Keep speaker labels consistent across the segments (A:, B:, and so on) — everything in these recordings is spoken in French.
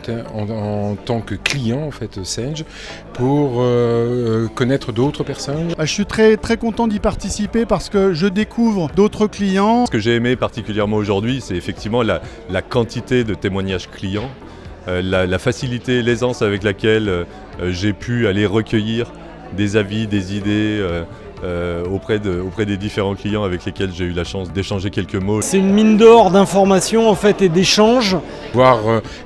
A: en tant que client en fait Sage pour connaître d'autres personnes.
B: Je suis très content d'y participer parce que je découvre d'autres clients.
C: Ce que j'ai aimé particulièrement aujourd'hui, c'est effectivement la quantité de témoignages clients, la facilité, l'aisance avec laquelle j'ai pu aller recueillir des avis, des idées auprès des différents clients avec lesquels j'ai eu la chance d'échanger quelques mots.
D: C'est une mine d'or d'informations en fait et d'échanges.
A: Voir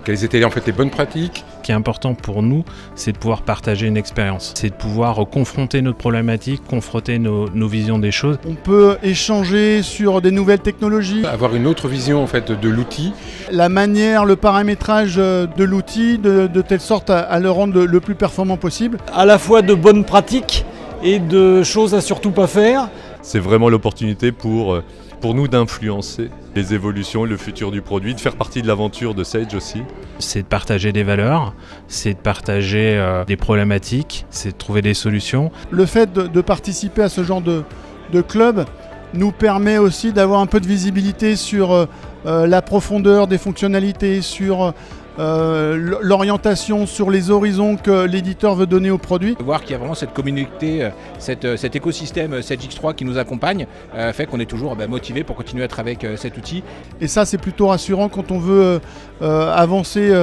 A: quelles étaient en fait les bonnes pratiques.
E: Ce qui est important pour nous, c'est de pouvoir partager une expérience, c'est de pouvoir confronter notre problématique, confronter nos visions des choses.
B: On peut échanger sur des nouvelles technologies.
A: Avoir une autre vision en fait de l'outil.
B: La manière, le paramétrage de l'outil de telle sorte à le rendre le plus performant possible.
D: À la fois de bonnes pratiques et de choses à surtout pas faire.
C: C'est vraiment l'opportunité pour nous d'influencer les évolutions, le futur du produit, de faire partie de l'aventure de Sage aussi.
E: C'est de partager des valeurs, c'est de partager des problématiques, c'est de trouver des solutions.
B: Le fait de participer à ce genre de club nous permet aussi d'avoir un peu de visibilité sur la profondeur des fonctionnalités, sur l'orientation, sur les horizons que l'éditeur veut donner au produit.
F: Voir qu'il y a vraiment cette communauté, cet écosystème Sage X3 qui nous accompagne, fait qu'on est toujours motivé pour continuer à être avec cet outil.
B: Et ça, c'est plutôt rassurant quand on veut avancer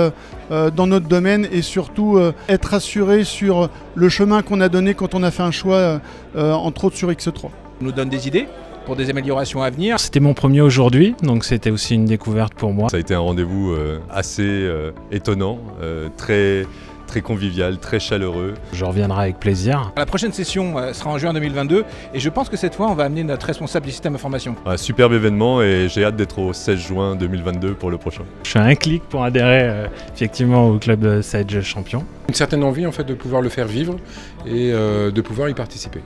B: dans notre domaine et surtout être rassuré sur le chemin qu'on a donné quand on a fait un choix, entre autres sur X3.
F: Ça nous donne des idées pour des améliorations à venir.
E: C'était mon premier aujourd'hui, donc c'était aussi une découverte pour moi.
C: Ça a été un rendez-vous assez étonnant, très convivial, très chaleureux.
E: Je reviendrai avec plaisir.
F: La prochaine session sera en juin 2022 et je pense que cette fois on va amener notre responsable du système d'information.
C: Un superbe événement et j'ai hâte d'être au 16 juin 2022 pour le prochain.
E: Je suis à un clic pour adhérer effectivement au club Sage Champion.
A: Une certaine envie en fait de pouvoir le faire vivre et de pouvoir y participer.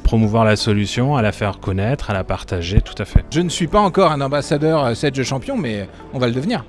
E: Promouvoir la solution, à la faire connaître, à la partager, tout à fait.
F: Je ne suis pas encore un ambassadeur Sage Champion, mais on va le devenir.